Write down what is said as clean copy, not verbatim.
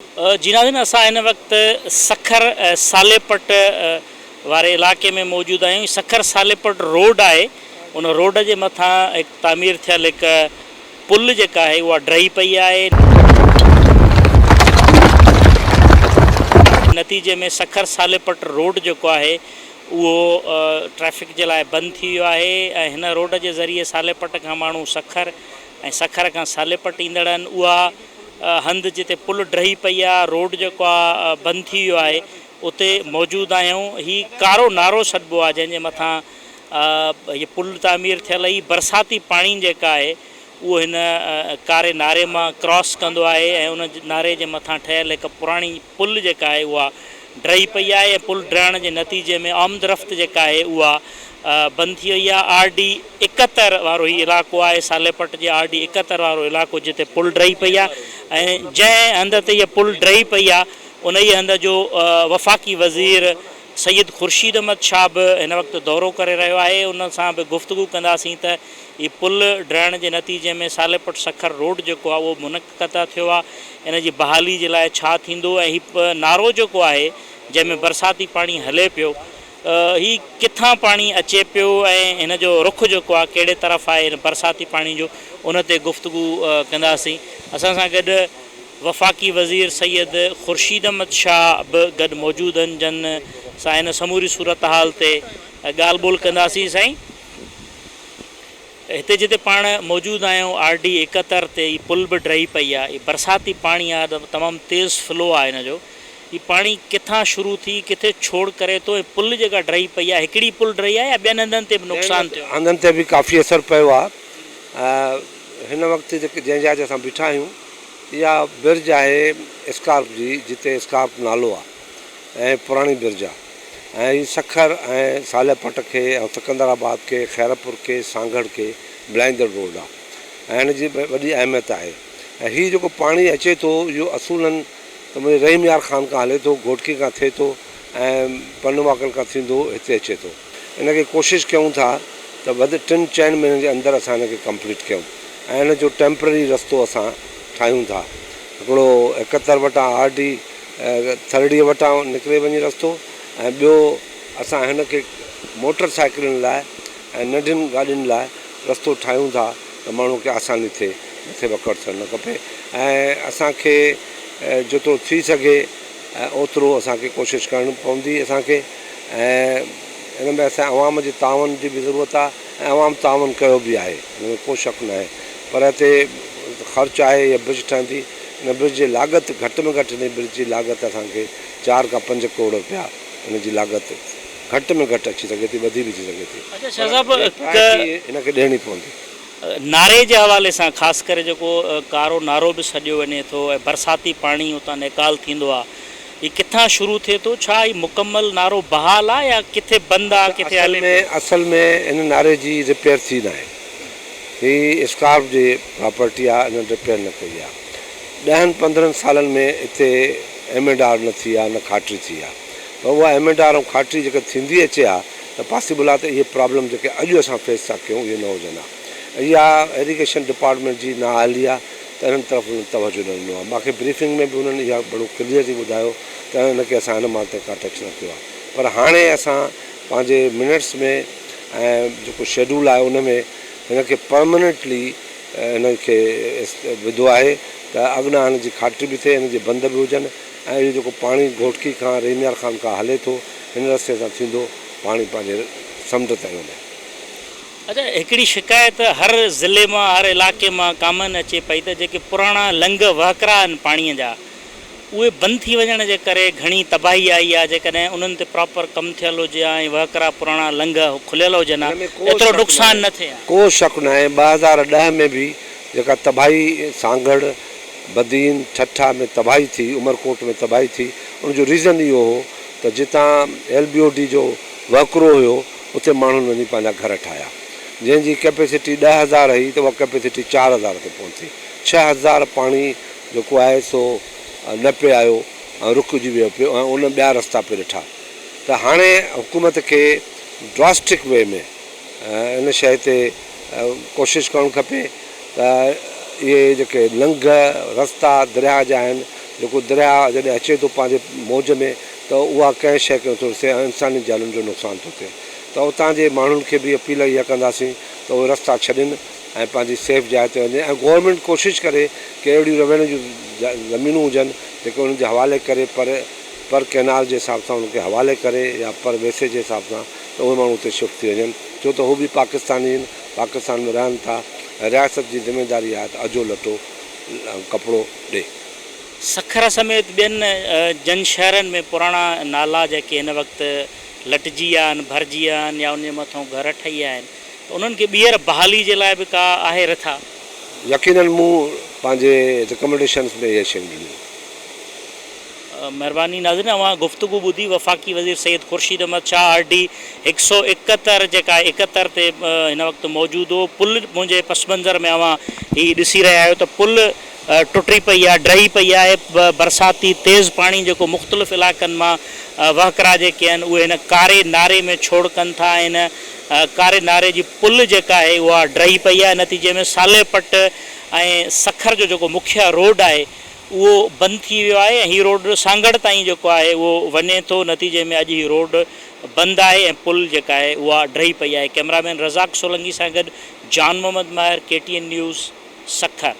जी नाज़रीन, असां हिन वक़्तु सखर सालेपट वारे इलाइक़े में मौजूदु आहियूं। सखर सालेपट रोड आहे, उन रोड जे मथां हिकु तामीर थियल हिकु पुल जेका आहे उहा ड्रही पई आहे। नतीजे में सखर सालेपट रोड जेको आहे उहो ट्रैफ़िक जे लाइ बंदि थी वियो आहे ऐं हिन रोड जे ज़रिए सालेपट खां माण्हू सखर ऐं सखर खां सालेपट ईंदड़ आहिनि। उहा हंधि जिते पुल ड्रही पई आहे, रोड जेको आहे बंदि थी वियो आहे, उते मौजूदु आहियूं। हीउ कारो नारो सॾिबो आहे जंहिंजे मथां हीअ पुल तामीर थियल ई बरसाती पाणी जेका आहे उहो हिन कारे नारे मां क्रॉस कंदो आहे ऐं उन नारे जे मथां ठहियल हिकु पुराणी पुल जेका आहे उहा ड्रही पई आहे ऐं पुल ड्रहण जे नतीजे में आमदरफ़्त जेका आहे उहा बंदि थी वई आहे। RD 71 वारो ही इलाइक़ो आहे, सालेपट जे RD 71 वारो इलाइक़ो जिते पुल ड्रही पई आहे ऐं जंहिं हंध ते इहा पुल ड्रही पई आहे उन ई हंध जो वफ़ाक़ी वज़ीर सैयद ख़ुर्शीद अहमद शाह बि हिन वक़्तु दौरो करे रहियो आहे। उन सां बि गुफ़्तगू कंदासीं त हीअ पुल ड्रहण जे नतीजे में सालेपट सखर रोड जेको आहे उहो मुनक़द थियो आहे, इन जी बहाली जे लाइ छा थींदो ऐं हीउ नारो जेको आहे जंहिंमें बरसाती पाणी हले पियो, हीउ किथां पाणी अचे पियो ऐं हिन जो रुख जेको आहे कहिड़े तरफ़ आहे हिन बरसाती पाणी जो, उन ते गुफ़्तगू कंदासीं। असां सां गॾु वफ़ाक़ी वज़ीर सैयद ख़ुर्शीद अहमद शाह बि गॾु मौजूदु आहिनि, जन सां हिन समूरी सूरत हाल ते ॻाल्हि ॿोल कंदासीं। साईं, हिते जिते पाण मौजूदु आहियूं RD 71 ते ही पुल बि ड्रही पई आहे, हीअ बरसाती पाणी आहे, तमामु तेज़ फ्लो आहे हिन जो। हीअ पाणी किथां शुरू थी किथे छोड़ करे थो ऐं पुल जेका ड्रही पई आहे हिकिड़ी पुल ड्रही आहे या ॿियनि हंधनि ते बि नुक़सानु थियो? हंधनि ते बि काफ़ी असरु पियो आहे। हिन वक़्तु जेके जंहिं जाइ ते असां बीठा आहियूं इहा बिर्ज आहे स्कार्प जी, जिते स्कार्प नालो आहे ऐं पुराणी बिर्ज आहे ऐं हीअ सखर ऐं सालेपट खे ऐं सिकंदराबाद खे, खैरपुर खे, सांगड़ खे मिलाईंदड़ रोड आहे ऐं हिन जी वॾी अहमियत आहे। ऐं हीउ जेको पाणी अचे थो इहो असूलनि त मुंहिंजे रहीम यार ख़ान खां हले थो, घोटकी खां थिए थो ऐं पनवाकल खां थींदो हिते अचे थो। इनखे कोशिशि कयूं था त 3-4 महीननि जे अंदरि असां हिनखे कंप्लीट कयूं ऐं हिन जो टेम्पररी रस्तो असां ठाहियूं था। हिकिड़ो 71 वटां RD 30 वटां निकिरे वञे रस्तो ऐं ॿियो असां हिनखे मोटर साइकिलुनि लाइ ऐं नंढियुनि गाॾियुनि लाइ रस्तो ठाहियूं था त माण्हू खे आसानी थिए, मथे वकड़ थियणु न खपे ऐं असांखे जेतिरो थी सघे ओतिरो असांखे कोशिशि करिणी पवंदी असांखे। ऐं हिन में असां अवाम जे तावन जी बि ज़रूरत आहे ऐं अवाम तावन कयो बि आहे, हिन में को शक न आहे। पर हिते ख़र्चु आहे, इहा ब्रिज ठहंदी, हिन ब्रिज जी लाॻत घटि में घटि हिन ब्रिज जी लाॻत असांखे 4 खां 5 करोड़ रुपया हिन जी लाॻत घटि में घटि अची सघे थी, वधी बि थी सघे थी। अच्छा शाह साहब, हिनखे ॾियणी पवंदी। नारे जे हवाले सां ख़ासि करे जेको कारो नारो बि सॾियो वञे थो ऐं बरसाती पाणी उतां निकाल थींदो आहे, हीअ किथां शुरू थिए थो? छा हीअ मुकमल नारो बहाल आहे या किथे बंदि आहे, किथे हले? असल में हिन नारे जी रिपेयर थी न आहे, हीअ स्कार्प जी प्रॉपर्टी आहे, हिन रिपेयर न कई आहे। 10-15 सालनि में हिते एमेडार न थी आहे, न खाटरी थी आहे, त उहा एमेडार ऐं खाटरी जेका थींदी अचे आहे त पॉसिबल आहे त इहे प्रॉब्लम जेके अॼु असां फेस था कयूं इहे न हुजनि हा। इहा इरीगेशन डिपार्टमेंट जी नाअहली आहे त हिननि तरफ़ तवजो न ॾिनो आहे। मूंखे ब्रीफिंग में बि हुननि इहा बड़ो क्लियरली ॿुधायो त हिनखे असां हिन माल ते का टच न कयो आहे। पर हाणे असां पंहिंजे मिनट्स में ऐं जेको शेड्यूल आहे उन में हिनखे परमानेंटली हिनखे विधो आहे त अॻियां हिन जी खाटरी बि थिए, हिन जे बंद बि हुजनि ऐं इहो जेको पाणी घोटकी खां रहीम यार ख़ान खां हले थो हिन रस्ते सां थींदो पाणी पंहिंजे समुंड ताईं वञे। अच्छा, हिकिड़ी शिकायत हर ज़िले मां, हर इलाइक़े मां कामन अचे पई त जेके पुराणा लंग वहकरा आहिनि पाणीअ जा उहे बंदि थी वञण जे करे घणी तबाही आई आहे। जेकॾहिं उन्हनि ते प्रॉपर कमु थियल हुजे ऐं वहकरा पुराणा लंग खुलियल हुजनि हा, एतिरो नुक़सानु न थिए? को शक न आहे। 2010 में बि जेका तबाही सांगड़, बदीन, ठठा में तबाही थी, उमरकोट में तबाही थी, उनजो रीज़न इहो हो त जितां LBOD जो वहकिरो हुयो उते माण्हुनि वञी पंहिंजा घर ठाहिया, जंहिंजी कैपेसिटी 10,000 हुई त उहा कैपेसिटी 4,000 ते पहुती। 6,000 पाणी जेको आहे सो न पियो आयो ऐं रुकिजी वियो पियो ऐं उन ॿिया रस्ता पियो ॾिठा। त हाणे हुकूमत खे ड्रास्टिक वे में इन शइ ते कोशिशि करणु खपे त इहे जेके लंघ रस्ता दरिया जा आहिनि जेको दरिया जॾहिं अचे थो पंहिंजे मौज में त उहा कंहिं शइ खे नथो ॾिसे ऐं इंसानी जानुनि जो नुक़सानु थो थिए। त उतां जे माण्हुनि खे बि अपील इहा कंदासीं त उहे रस्ता छॾनि ऐं पंहिंजी सेफ जाइ ते वञे ऐं गवर्नमेंट कोशिशि करे की अहिड़ियूं रेवेन्यू जूं ज़मीनूं हुजनि जेके उन्हनि जे हवाले करे पर कैनाल जे हिसाब सां उनखे हवाले करे या पर वैसे जे हिसाब सां त उहे माण्हू उते शिफ्ट थी वञनि, छो त हू बि पाकिस्तानी आहिनि, पाकिस्तान में रहनि था। रियासत जी ज़िमेदारी आहे त अजो लटो कपिड़ो ॾे। सखर समेत ॿियनि जन शहरनि में पुराणा नाला जेके हिन वक़्तु लटिजी विया आहिनि, भरिजी विया आहिनि या उन जे मथां घर ठही विया आहिनि, त उन्हनि खे ॿीहर बहाली जे लाइ बि का आहे रिथा? यकीननि मूं पंहिंजे रिकमेंडेशन्स में इहे शयूं ॾिनियूं। महिरबानी नाज़रीन, अवां गुफ़्तगू ॿुधी वफ़ाक़ी वज़ीर सैयद ख़ुर्शीद अहमद शाह RD 171 जेका 71 ते हिन वक़्तु मौजूदु हो। पुल मुंहिंजे पस मंज़र में अवां हीअ ॾिसी रहिया आहियो त पुल टुटी पई आहे, ड्रही पई आहे। बरसाती तेज़ पाणी जेको मुख़्तलिफ़ इलाइक़नि मां वहकरा जेके आहिनि उहे हिन कारे नारे में छोड़ कनि था। हिन कारे नारे जी पुल जेका आहे उहा ड्रही पई आहे। नतीजे में सालेपट ऐं सखर जो जेको मुख्य रोड आहे उहो बंदि थी वियो आहे ऐं हीअ रोड सांगड़ ताईं जेको आहे उहो वञे थो। नतीजे में अॼु हीअ रोड बंदि आहे ऐं पुल जेका आहे उहा ड्रही पई आहे। कैमरामैन रज़ाक सोलंगी सां गॾु जान मोहम्मद माहिर, KTN न्यूज़, सखर।